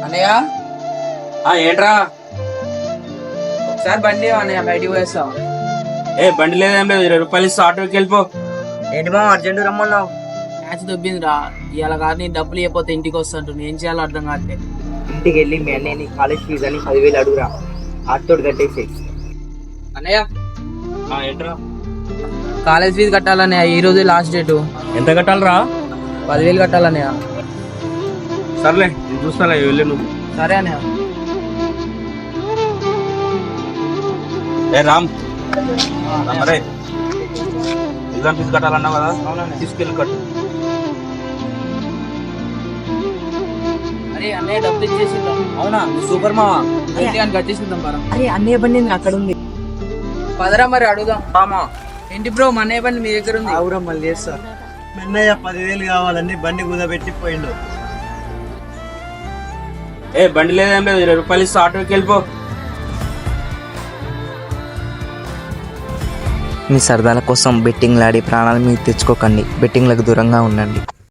అన్నయ్య ఏంట్రా? ఒకసారి బండి అన్నయ్య బయటికి పోయేస్తాం. బండి లేదేం లేదు, 20 రూపాయలు ఇస్తా ఆటోకి వెళ్ళిపో. ఏంటి మా అర్జెంట్ రమ్మన్నావు? మ్యాచ్ దొబ్బిందిరా. ఇవాళ కాదు నీ డబ్బులు ఇవ్వకపోతే ఇంటికి వస్తాంటు ఏం చేయాలో అర్థం కావట్లేదు. ఇంటికి వెళ్ళి మీ అన్నయ్య కాలేజ్ ఫీజు అని 10,000 అడుగురా, ఆటోడు కట్టేసి. అన్నయ్య ఏంట్రా? కాలేజ్ ఫీజు కట్టాలన్నయ్య, ఈ రోజు లాస్ట్ డేటు. ఎంత కట్టాలరా? 10,000 కట్టాలన్నయ్య. సర్లే నేను చూస్తాలే, వెళ్ళి నువ్వు. సరే అన్నయ్య. రామ్ అరే, ఎగ్జామ్ ఫీజు కట్టాలన్నావు కదా, తీసుకెళ్ళి కట్టు. అరే అన్నయ్య డబ్బులు ఇచ్చేసిద్దాం. అవునా, సూపర్ మావా. కట్టేసిద్దాం పరా. అరే అన్నయ్య బండి అక్కడ ఉంది, పదరా మరి అడుగుదాం. మామా. ఏంటి బ్రో మన అన్నయ్య బండి మీ దగ్గర ఉంది? ఆవురా మళ్ళీ చేస్తా. అన్నయ్య 10,000 కావాలని బండి కుదబెట్టి పోయిండు. బండి లేదేం లేదు, 20 రూపాయలు ఇస్తా ఆటోకి వెళ్ళిపో. మీ సరదాల కోసం బెట్టింగ్లాడి ప్రాణాలు మీకు తెచ్చుకోకండి. బెట్టింగ్లకు దూరంగా ఉండండి.